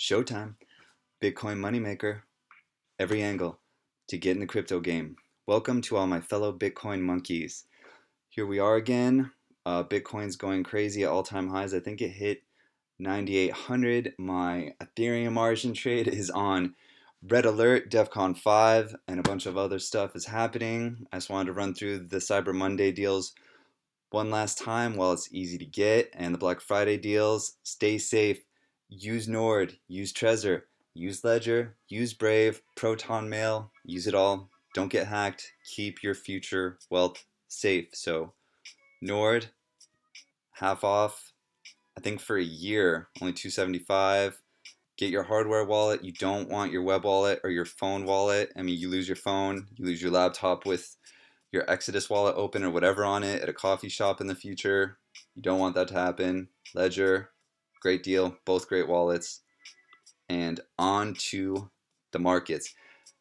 Showtime, Bitcoin moneymaker, every angle to get in the crypto game. Welcome to all my fellow Bitcoin monkeys. Here we are again. Bitcoin's going crazy at all-time highs. I think it hit 9,800. My Ethereum margin trade is on red alert. DEFCON 5 and a bunch of other stuff is happening. I just wanted to run through the Cyber Monday deals one last time while it's easy to get, and the Black Friday deals. Stay safe. Use Nord, use TREZOR, use Ledger, use Brave, Proton Mail, use it all. Don't get hacked. Keep your future wealth safe. So Nord, half off, I think for a year, only $275. Get your hardware wallet. You don't want your web wallet or your phone wallet. I mean, you lose your phone, you lose your laptop with your Exodus wallet open or whatever on it at a coffee shop in the future. You don't want that to happen. Ledger, great deal, both great wallets. And on to the markets.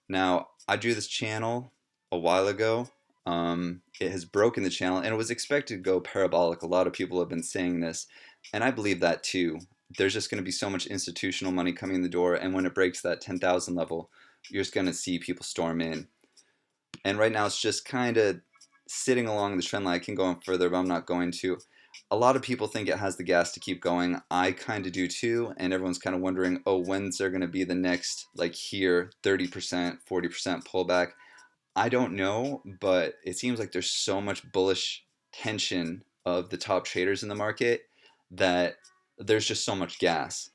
Now, I drew this channel a while ago. It has broken the channel, and it was expected to go parabolic. A lot of people have been saying this, and I believe that too. There's just going to be so much institutional money coming in the door, and when it breaks that 10,000 level, you're just going to see people storm in. And right now it's just kind of sitting along the trend line. I can go on further, but I'm not going to. A lot of people think it has the gas to keep going. I kind of do too, and everyone's kind of wondering, oh, when's there going to be the next, like here, 30%, 40% pullback? I don't know, but it seems like there's so much bullish tension of the top traders in the market that there's just so much gas.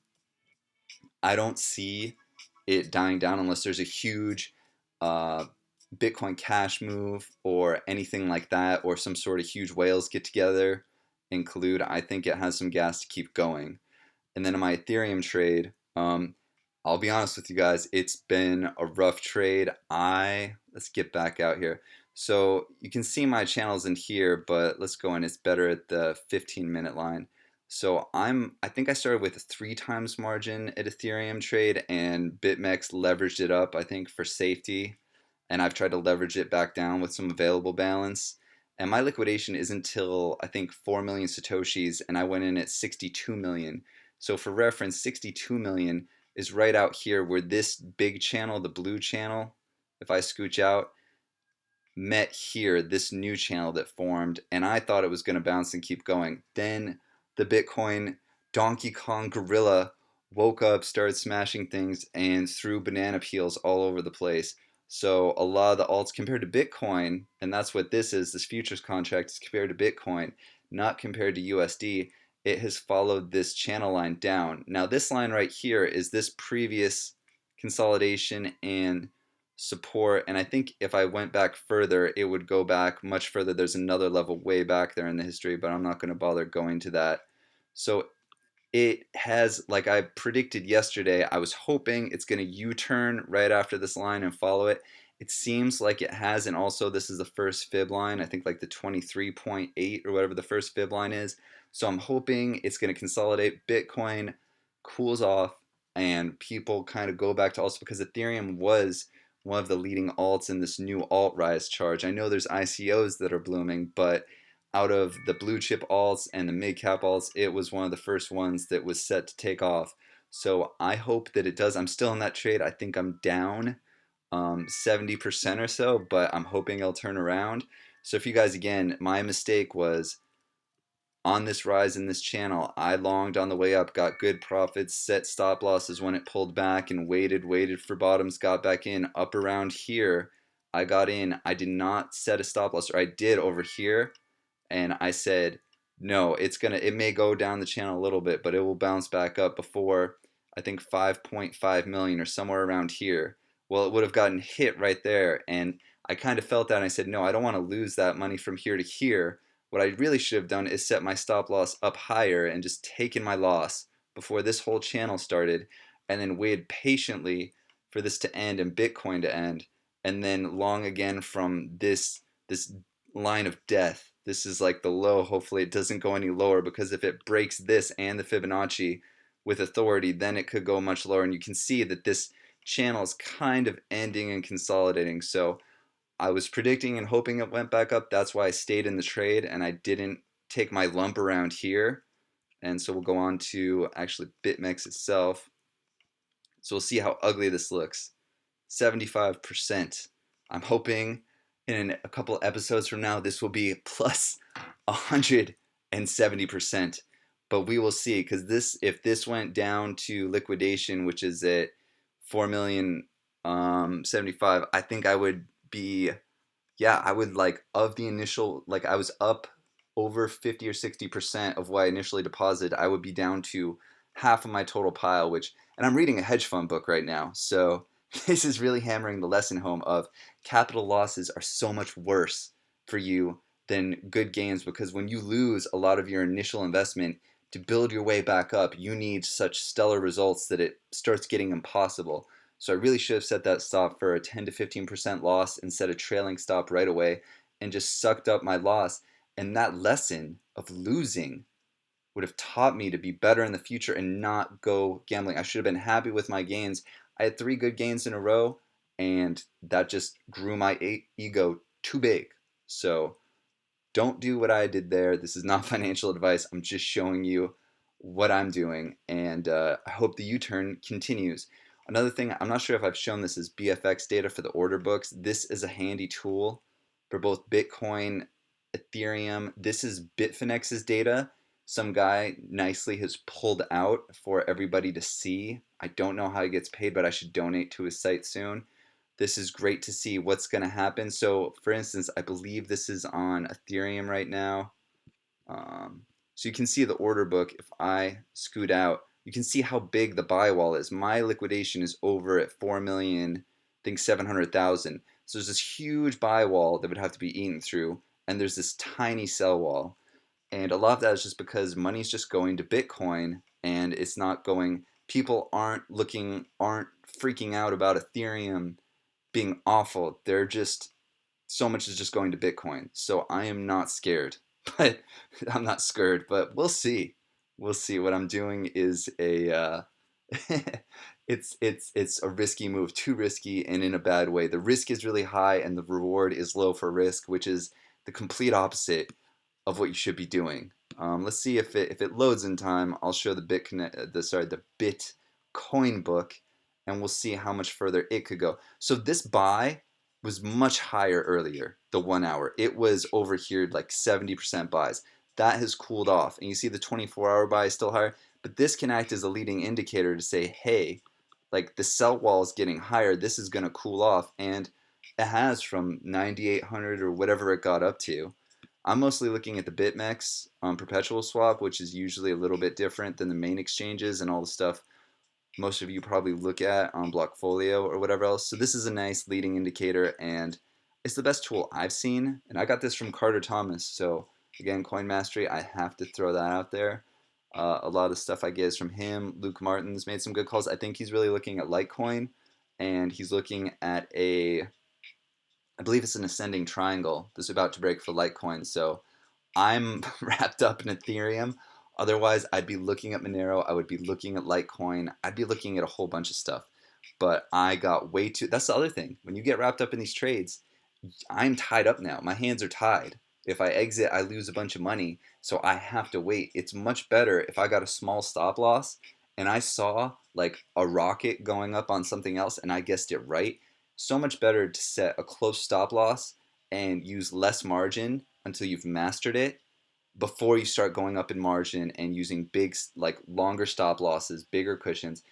I don't see it dying down unless there's a huge uh, Bitcoin Cash move or anything like that, or some sort of huge whales get together and collude. I think it has some gas to keep going. And then in my Ethereum trade, I'll be honest with you guys, it's been a rough trade. Let's get back out here. So you can see my channels in here, but let's go in. It's better at the 15-minute line. So I think I started with a 3 times margin at Ethereum trade, and BitMex leveraged it up, I think, for safety. And I've tried to leverage it back down with some available balance. And my liquidation is until, I think, 4 million Satoshis, and I went in at 62 million. So for reference, 62 million is right out here where this big channel, the blue channel, if I scooch out, met here, this new channel that formed, and I thought it was going to bounce and keep going. Then the Bitcoin Donkey Kong gorilla woke up, started smashing things, and threw banana peels all over the place. So a lot of the alts compared to Bitcoin, and that's what this is, this futures contract is compared to Bitcoin, not compared to USD. It has followed this channel line down. Now this line right here is this previous consolidation and support, and I think if I went back further it would go back much further. There's another level way back there in the history, but I'm not going to bother going to that. So it has, like I predicted yesterday, I was hoping it's going to U-turn right after this line and follow it. It seems like it has, and also this is the first fib line, I think like the 23.8 or whatever the first fib line is. So I'm hoping it's going to consolidate, Bitcoin cools off, and people kind of go back to alts, because Ethereum was one of the leading alts in this new alt rise charge. I know there's ICOs that are blooming, but out of the blue chip alts and the mid cap alts, it was one of the first ones that was set to take off. So I hope that it does. I'm still in that trade. I think I'm down 70% or so, but I'm hoping it'll turn around. So if you guys, again, my mistake was on this rise in this channel, I longed on the way up, got good profits, set stop losses when it pulled back, and waited for bottoms, got back in. Up around here, I got in. I did not set a stop loss, or I did over here, and I said, no, it may go down the channel a little bit, but it will bounce back up before, I think, 5.5 million or somewhere around here. Well, it would have gotten hit right there, and I kind of felt that, and I said, no, I don't want to lose that money from here to here. What I really should have done is set my stop loss up higher and just taken my loss before this whole channel started, and then waited patiently for this to end and Bitcoin to end, and then long again from this line of death. This is like the low. Hopefully it doesn't go any lower, because if it breaks this and the Fibonacci with authority, then it could go much lower, and you can see that this channel is kind of ending and consolidating. So I was predicting and hoping it went back up. That's why I stayed in the trade and I didn't take my lump around here. And so we'll go on to actually BitMex itself. So we'll see how ugly this looks. 75%. I'm hoping in a couple episodes from now this will be plus 170%. But we will see, because if this went down to liquidation, which is at 4 million 75, I think I would be, yeah, I would like, of the initial, like I was up over 50 or 60% of what I initially deposited, I would be down to half of my total pile, and I'm reading a hedge fund book right now, so this is really hammering the lesson home of capital losses are so much worse for you than good gains, because when you lose a lot of your initial investment to build your way back up, you need such stellar results that it starts getting impossible. So I really should have set that stop for a 10 to 15% loss and set a trailing stop right away and just sucked up my loss. And that lesson of losing would have taught me to be better in the future and not go gambling. I should have been happy with my gains. I had 3 good gains in a row, and that just grew my ego too big. So don't do what I did there. This is not financial advice. I'm just showing you what I'm doing, and I hope the U-turn continues. Another thing, I'm not sure if I've shown this, is BFX data for the order books. This is a handy tool for both Bitcoin, Ethereum. This is Bitfinex's data. Some guy nicely has pulled out for everybody to see. I don't know how he gets paid, but I should donate to his site soon. This is great to see what's going to happen. So, for instance, I believe this is on Ethereum right now. So you can see the order book. If I scoot out, you can see how big the buy wall is. My liquidation is over at 4 million, I think 700,000. So there's this huge buy wall that would have to be eaten through, and there's this tiny sell wall. And a lot of that is just because money's just going to Bitcoin, and it's not going. People aren't freaking out about Ethereum being awful. They're just, so much is just going to Bitcoin. So I am not scared, but I'm not scared, but we'll see. We'll see. What I'm doing is it's a risky move, too risky, and in a bad way. The risk is really high and the reward is low for risk, which is the complete opposite of what you should be doing. Let's see if it loads in time. I'll show the the Bitcoin book, and we'll see how much further it could go. So this buy was much higher earlier, the 1 hour. It was over here like 70% buys. That has cooled off, and you see the 24-hour buy is still higher. But this can act as a leading indicator to say, hey, like the sell wall is getting higher. This is going to cool off, and it has from 9,800 or whatever it got up to. I'm mostly looking at the BitMex perpetual swap, which is usually a little bit different than the main exchanges and all the stuff most of you probably look at on Blockfolio or whatever else. So this is a nice leading indicator, and it's the best tool I've seen. And I got this from Carter Thomas. So again, Coin Mastery, I have to throw that out there. A lot of stuff I get is from him. Luke Martin's made some good calls. I think he's really looking at Litecoin, and he's looking at I believe it's an ascending triangle that's about to break for Litecoin. So I'm wrapped up in Ethereum. Otherwise, I'd be looking at Monero. I would be looking at Litecoin. I'd be looking at a whole bunch of stuff. But I got way too. That's the other thing. When you get wrapped up in these trades, I'm tied up now. My hands are tied. If I exit, I lose a bunch of money. So I have to wait. It's much better if I got a small stop loss and I saw like a rocket going up on something else and I guessed it right. So much better to set a close stop loss and use less margin until you've mastered it before you start going up in margin and using big, like longer stop losses, bigger cushions.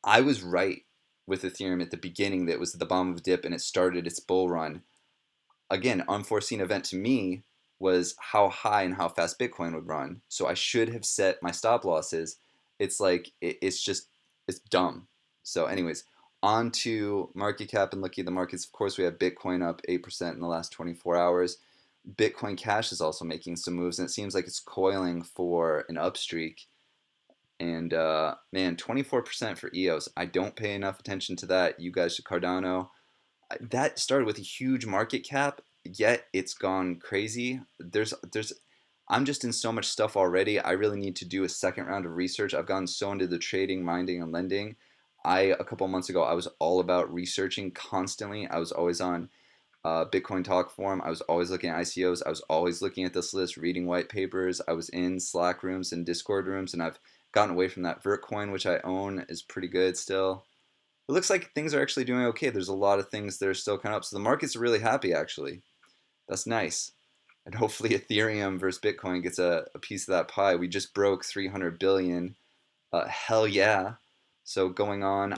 I was right with Ethereum at the beginning. That was the bottom of a dip and it started its bull run. Again, unforeseen event to me was how high and how fast Bitcoin would run. So I should have set my stop losses. It's like, it's dumb. So anyways, on to market cap and looking at the markets. Of course, we have Bitcoin up 8% in the last 24 hours. Bitcoin Cash is also making some moves, and it seems like it's coiling for an upstreak. And man, 24% for EOS. I don't pay enough attention to that. You guys should. Cardano. That started with a huge market cap, yet it's gone crazy. I'm just in so much stuff already. I really need to do a second round of research. I've gotten so into the trading, minding, and lending. A couple months ago, I was all about researching constantly. I was always on Bitcoin Talk Forum. I was always looking at ICOs. I was always looking at this list, reading white papers. I was in Slack rooms and Discord rooms, and I've gotten away from that. Vertcoin, which I own, is pretty good still. It looks like things are actually doing okay. There's a lot of things that are still kind of up. So the market's really happy, actually. That's nice. And hopefully Ethereum versus Bitcoin gets a piece of that pie. We just broke 300 billion. Hell yeah. So going on,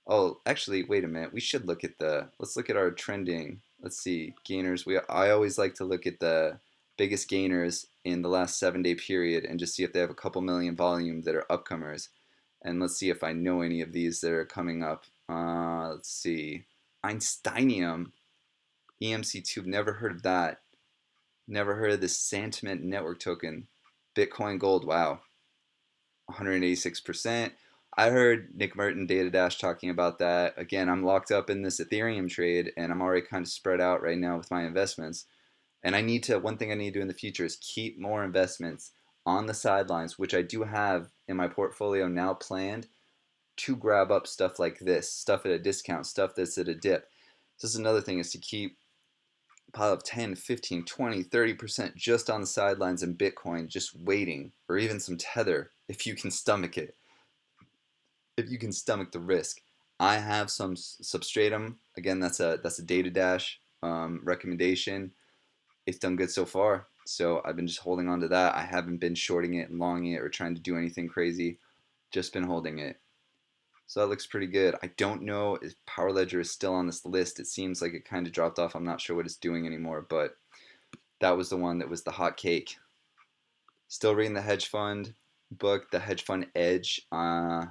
oh, actually, wait a minute. We should look at let's look at our trending. Let's see, gainers. I always like to look at the biggest gainers in the last 7-day period and just see if they have a couple million volume that are upcomers. And let's see if I know any of these that are coming up. Let's see. Einsteinium, EMC2, never heard of that. Never heard of this Sentiment Network token. Bitcoin Gold, wow. 186%. I heard Nick Merton, Data Dash talking about that. Again, I'm locked up in this Ethereum trade and I'm already kind of spread out right now with my investments. And one thing I need to do in the future is keep more investments on the sidelines, which I do have in my portfolio now planned to grab up stuff like this, stuff at a discount, stuff that's at a dip. So this is another thing, is to keep a pile of 10, 15, 20, 30% just on the sidelines in Bitcoin, just waiting, or even some Tether if you can stomach it, if you can stomach the risk. I have some Substratum. Again, that's a Data Dash recommendation. It's done good so far, so I've been just holding on to that. I haven't been shorting it and longing it or trying to do anything crazy. Just been holding it. So that looks pretty good. I don't know if Power Ledger is still on this list. It seems like it kind of dropped off. I'm not sure what it's doing anymore, but that was the one that was the hot cake. Still reading the hedge fund book, the hedge fund Edge. I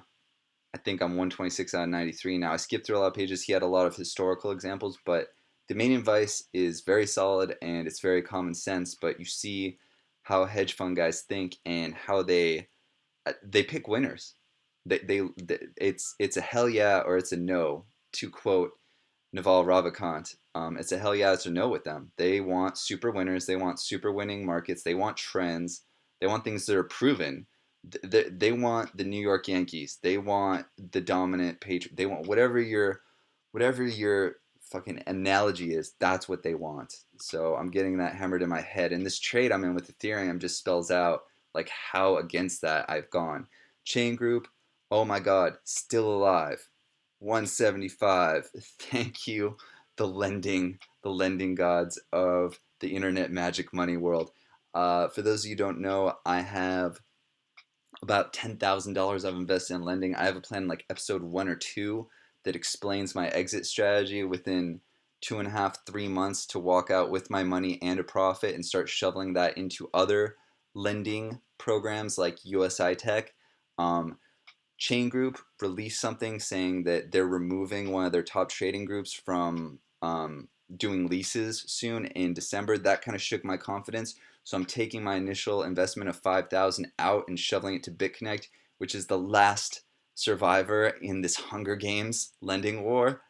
think I'm 126 out of 93 now. I skipped through a lot of pages. He had a lot of historical examples, but the main advice is very solid and it's very common sense. But you see how hedge fund guys think and how they pick winners. It's a hell yeah or it's a no, to quote Naval Ravikant. It's a hell yeah, it's a no with them. They want super winners. They want super winning markets. They want trends. They want things that are proven. They want the New York Yankees. They want the dominant Patriot. They want whatever your fucking analogy is. That's what they want. So I'm getting that hammered in my head. And this trade I'm in with Ethereum just spells out like how against that I've gone. Chain.Group, oh my God, still alive. 175. Thank you, the lending gods of the internet magic money world. For those of you who don't know, I have about $10,000 I've invested in lending. I have a plan like episode 1 or 2 that explains my exit strategy within 2.5, 3 months to walk out with my money and a profit and start shoveling that into other lending programs like USI Tech. Chain.Group released something saying that they're removing one of their top trading groups from doing leases soon in December. That kind of shook my confidence. So I'm taking my initial investment of $5,000 out and shoveling it to Bitconnect, which is the last survivor in this Hunger Games lending war.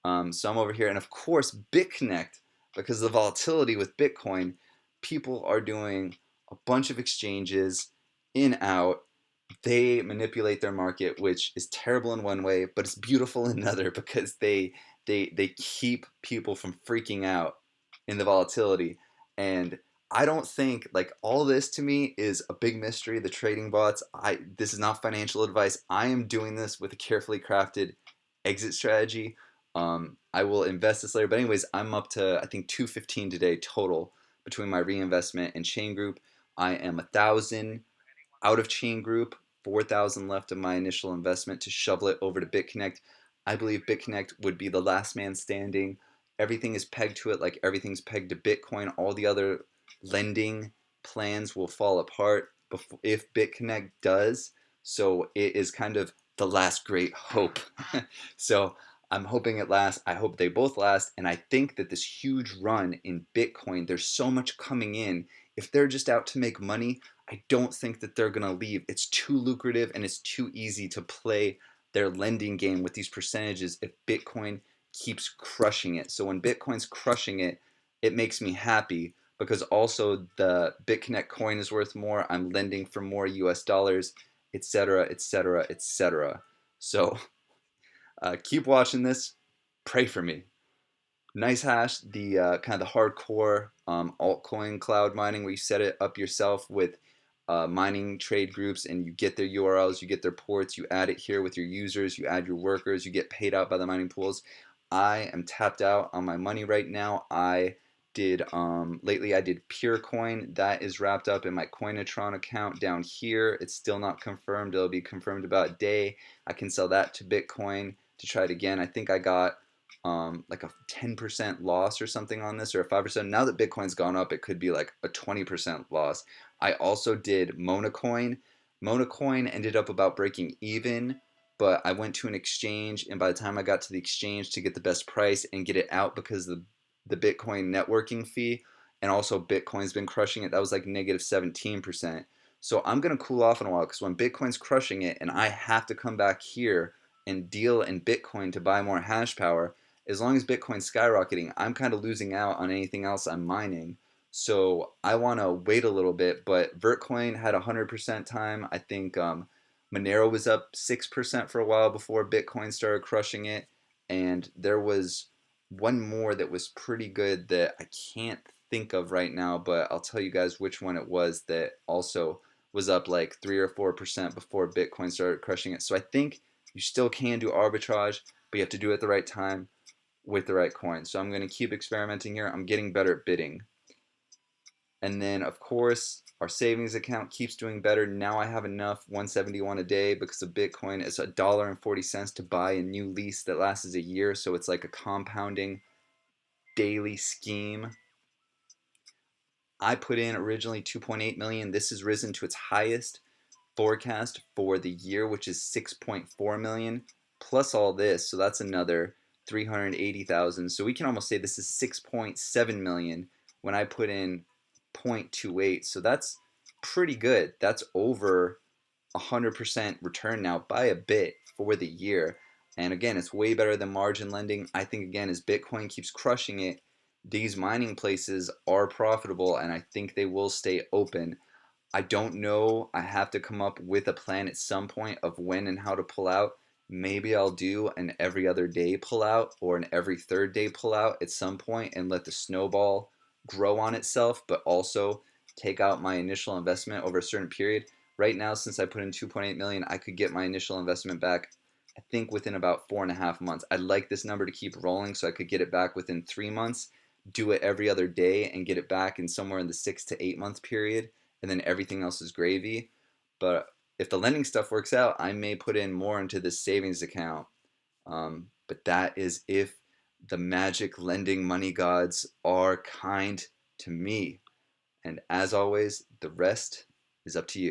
So I'm over here, and of course Bitconnect, because of the volatility with Bitcoin, people are doing a bunch of exchanges in out. They manipulate their market, which is terrible in one way, but it's beautiful in another because they keep people from freaking out in the volatility. And I don't think, like, all this to me is a big mystery. The trading bots. This is not financial advice. I am doing this with a carefully crafted exit strategy. I will invest this later, but anyways, I'm up to I think 215 today total between my reinvestment and Chain.Group. I am 1,000 out of Chain.Group, 4,000 left of my initial investment to shovel it over to Bitconnect. I believe Bitconnect would be the last man standing. Everything is pegged to it, like everything's pegged to Bitcoin. All the other lending plans will fall apart if Bitconnect does. So it is kind of the last great hope. So I'm hoping it lasts. I hope they both last. And I think that this huge run in Bitcoin, there's so much coming in. If they're just out to make money, I don't think that they're going to leave. It's too lucrative and it's too easy to play their lending game with these percentages if Bitcoin keeps crushing it. So when Bitcoin's crushing it, it makes me happy because also the Bitconnect coin is worth more. I'm lending for more US dollars, etc., etc., etc. So keep watching this. Pray for me. NiceHash, the kind of the hardcore altcoin cloud mining where you set it up yourself with mining trade groups, and you get their URLs, you get their ports, you add it here with your users, you add your workers, you get paid out by the mining pools. I am tapped out on my money right now. I did lately I did PureCoin. That is wrapped up in my Coinatron account down here. It's still not confirmed. It'll be confirmed about a day. I can sell that to Bitcoin to try it again. I think I got like a 10% loss or something on this, or a 5%. Now that Bitcoin's gone up, it could be like a 20% loss. I also did Monacoin. Monacoin ended up about breaking even, but I went to an exchange, and by the time I got to the exchange to get the best price and get it out, because the Bitcoin networking fee, and also Bitcoin's been crushing it, that was like negative 17%. So I'm going to cool off in a while, because when Bitcoin's crushing it and I have to come back here and deal in Bitcoin to buy more hash power, as long as Bitcoin's skyrocketing, I'm kind of losing out on anything else I'm mining. So I want to wait a little bit, but Vertcoin had 100% time. I think Monero was up 6% for a while before Bitcoin started crushing it. And there was one more that was pretty good that I can't think of right now, but I'll tell you guys which one it was that also was up like 3 or 4% before Bitcoin started crushing it. So I think you still can do arbitrage, but you have to do it at the right time with the right coin. So I'm going to keep experimenting here. I'm getting better at bidding. And then, of course, our savings account keeps doing better. Now I have enough 171 a day because of Bitcoin. It's $1.40 to buy a new lease that lasts a year. So it's like a compounding daily scheme. I put in originally 2.8 million. This has risen to its highest forecast for the year, which is 6.4 million, plus all this. So that's another 380,000. So we can almost say this is 6.7 million when I put in 0.28. So that's pretty good. That's over 100% return now by a bit for the year. And again, it's way better than margin lending. I think, again, as Bitcoin keeps crushing it, these mining places are profitable, and I think they will stay open. I don't know. I have to come up with a plan at some point of when and how to pull out. Maybe I'll do an every other day pull out or an every third day pull out at some point and let the snowball grow on itself, but also take out my initial investment over a certain period. Right now, since I put in 2.8 million, I could get my initial investment back, I think, within about 4.5 months. I'd like this number to keep rolling so I could get it back within 3 months, do it every other day, and get it back in somewhere in the 6 to 8 month period, and then everything else is gravy. But if the lending stuff works out, I may put in more into this savings account. But that is if the magic lending money gods are kind to me. And as always, the rest is up to you.